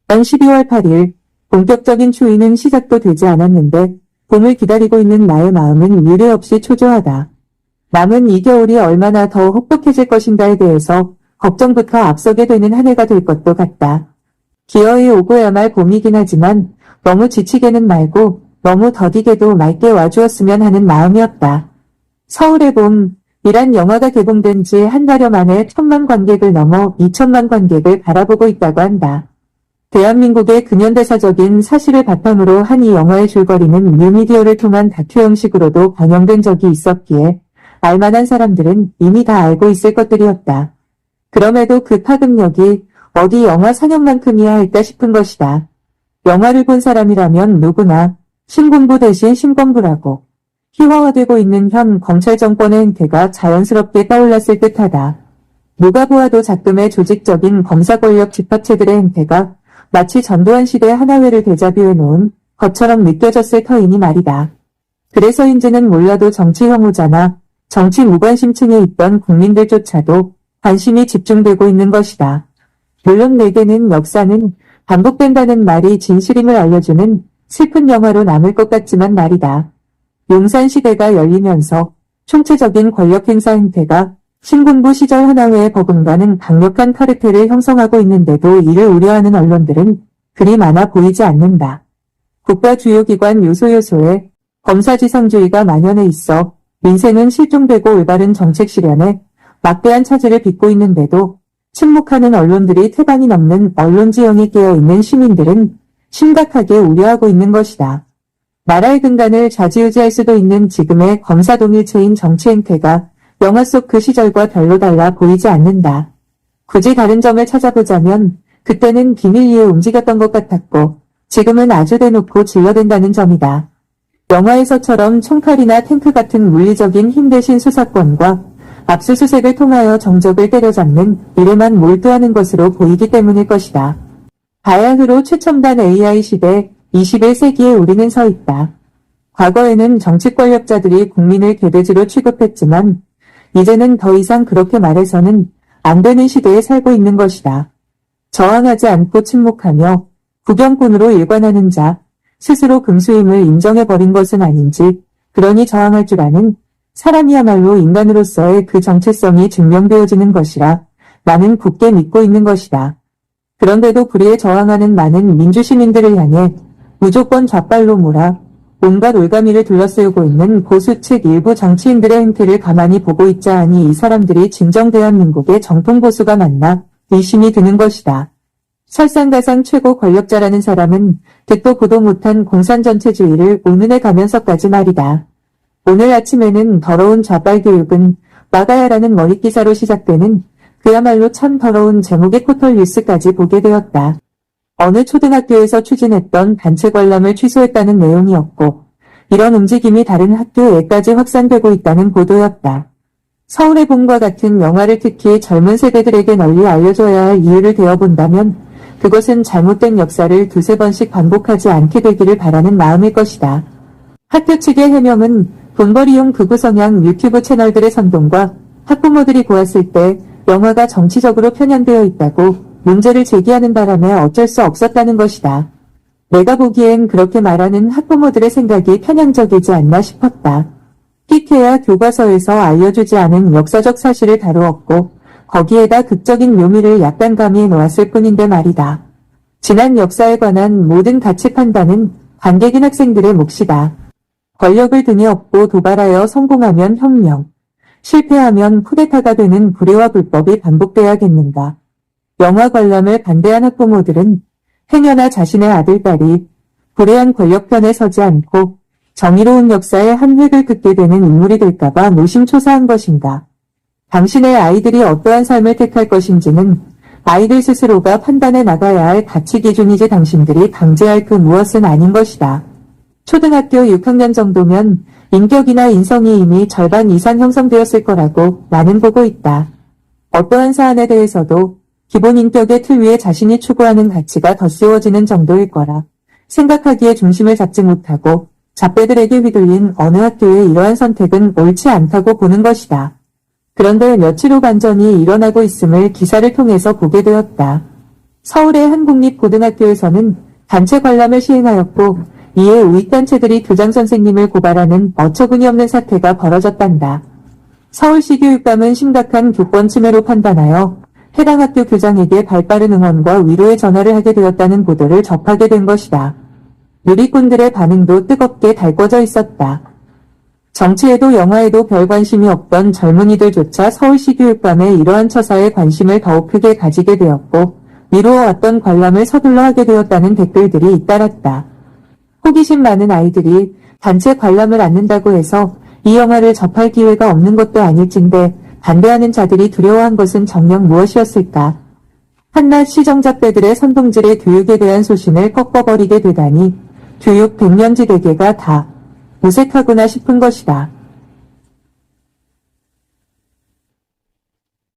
단 12월 8일 본격적인 추위는 시작도 되지 않았는데 봄을 기다리고 있는 나의 마음은 유례 없이 초조하다. 남은 이 겨울이 얼마나 더 혹독해질 것인가에 대해서 걱정부터 앞서게 되는 한 해가 될 것도 같다. 기어이 오고야 말 봄이긴 하지만 너무 지치게는 말고 너무 더디게도 맑게 와주었으면 하는 마음이었다. 서울의 봄이란 영화가 개봉된 지 한 달여 만에 1,000만 관객을 넘어 2,000만 관객을 바라보고 있다고 한다. 대한민국의 근현대사적인 사실을 바탕으로 한 이 영화의 줄거리는 뉴미디어를 통한 다큐 형식으로도 방영된 적이 있었기에 알만한 사람들은 이미 다 알고 있을 것들이었다. 그럼에도 그 파급력이 어디 영화 상영만큼이야 할까 싶은 것이다. 영화를 본 사람이라면 누구나 신군부 대신 신검부라고 희화화되고 있는 현 검찰 정권의 행태가 자연스럽게 떠올랐을 듯하다. 누가 보아도 작금의 조직적인 검사 권력 집합체들의 행태가 마치 전두환 시대 하나회를 데자뷰해 놓은 것처럼 느껴졌을 터이니 말이다. 그래서인지는 몰라도 정치 혐오자나 정치 무관심층에 있던 국민들조차도 관심이 집중되고 있는 것이다. 물론 내게는 역사는 반복된다는 말이 진실임을 알려주는 슬픈 영화로 남을 것 같지만 말이다. 용산시대가 열리면서 총체적인 권력행사 행태가 신군부 시절 하나회에 버금가는 강력한 카르텔을 형성하고 있는데도 이를 우려하는 언론들은 그리 많아 보이지 않는다. 국가 주요 기관 요소요소에 검사지상주의가 만연해 있어 민생은 실종되고 올바른 정책 실현에 막대한 차질을 빚고 있는데도 침묵하는 언론들이 태반이 넘는 언론 지형에 깨어있는 시민들은 심각하게 우려하고 있는 것이다. 나라의 근간을 좌지우지할 수도 있는 지금의 검사동일체인 정치 행태가 영화 속 그 시절과 별로 달라 보이지 않는다. 굳이 다른 점을 찾아보자면 그때는 비밀리에 움직였던 것 같았고 지금은 아주 대놓고 질러댄다는 점이다. 영화에서처럼 총칼이나 탱크 같은 물리적인 힘 대신 수사권과 압수수색을 통하여 정적을 때려잡는 일에만 몰두하는 것으로 보이기 때문일 것이다. 바야흐로 최첨단 AI 시대 21세기에 우리는 서 있다. 과거에는 정치 권력자들이 국민을 개돼지로 취급했지만 이제는 더 이상 그렇게 말해서는 안 되는 시대에 살고 있는 것이다. 저항하지 않고 침묵하며 구경꾼으로 일관하는 자, 스스로 금수임을 인정해버린 것은 아닌지, 그러니 저항할 줄 아는 사람이야말로 인간으로서의 그 정체성이 증명되어지는 것이라 나는 굳게 믿고 있는 것이다. 그런데도 불의에 저항하는 많은 민주시민들을 향해 무조건 좌빨로 몰아 온갖 올가미를 둘러세우고 있는 보수 측 일부 정치인들의 행태를 가만히 보고 있자 하니 이 사람들이 진정 대한민국의 정통 보수가 맞나 의심이 드는 것이다. 설상가상 최고 권력자라는 사람은 듣도 보도 못한 공산전체주의를 운운해 가면서까지 말이다. 오늘 아침에는 더러운 좌빨 교육은 막아야라는 머릿기사로 시작되는 그야말로 참 더러운 제목의 포털 뉴스까지 보게 되었다. 어느 초등학교에서 추진했던 단체 관람을 취소했다는 내용이었고 이런 움직임이 다른 학교에까지 확산되고 있다는 보도였다. 서울의 봄과 같은 영화를 특히 젊은 세대들에게 널리 알려줘야 할 이유를 되어본다면 그것은 잘못된 역사를 두세 번씩 반복하지 않게 되기를 바라는 마음일 것이다. 학교 측의 해명은 돈벌이용 극우 성향 유튜브 채널들의 선동과 학부모들이 보았을 때 영화가 정치적으로 편향되어 있다고 문제를 제기하는 바람에 어쩔 수 없었다는 것이다. 내가 보기엔 그렇게 말하는 학부모들의 생각이 편향적이지 않나 싶었다. 끼케야 교과서에서 알려주지 않은 역사적 사실을 다루었고 거기에다 극적인 묘미를 약간 가미해 놓았을 뿐인데 말이다. 지난 역사에 관한 모든 가치 판단은 관객인 학생들의 몫이다. 권력을 등에 업고 도발하여 성공하면 혁명, 실패하면 쿠데타가 되는 불의와 불법이 반복돼야겠는가. 영화 관람을 반대한 학부모들은 행여나 자신의 아들, 딸이 불의한 권력편에 서지 않고 정의로운 역사의 한 획을 긋게 되는 인물이 될까봐 노심초사한 것인가. 당신의 아이들이 어떠한 삶을 택할 것인지는 아이들 스스로가 판단해 나가야 할 가치 기준이지 당신들이 강제할 그 무엇은 아닌 것이다. 초등학교 6학년 정도면 인격이나 인성이 이미 절반 이상 형성되었을 거라고 나는 보고 있다. 어떠한 사안에 대해서도 기본 인격의 틀 위에 자신이 추구하는 가치가 덧세워지는 정도일 거라 생각하기에 중심을 잡지 못하고 잡배들에게 휘둘린 어느 학교의 이러한 선택은 옳지 않다고 보는 것이다. 그런데 며칠 후 반전이 일어나고 있음을 기사를 통해서 보게 되었다. 서울의 한 국립고등학교에서는 단체 관람을 시행하였고 이에 우익단체들이 교장 선생님을 고발하는 어처구니 없는 사태가 벌어졌단다. 서울시 교육감은 심각한 교권 침해로 판단하여 해당 학교 교장에게 발빠른 응원과 위로의 전화를 하게 되었다는 보도를 접하게 된 것이다. 누리꾼들의 반응도 뜨겁게 달궈져 있었다. 정치에도 영화에도 별 관심이 없던 젊은이들조차 서울시 교육감의 이러한 처사에 관심을 더욱 크게 가지게 되었고 미루어왔던 관람을 서둘러 하게 되었다는 댓글들이 잇따랐다. 호기심 많은 아이들이 단체 관람을 않는다고 해서 이 영화를 접할 기회가 없는 것도 아닐진데 반대하는 자들이 두려워한 것은 정녕 무엇이었을까? 한낱 시정잡배들의 선동질의 교육에 대한 소신을 꺾어버리게 되다니 교육 백년지대계가 다 무색하구나 싶은 것이다.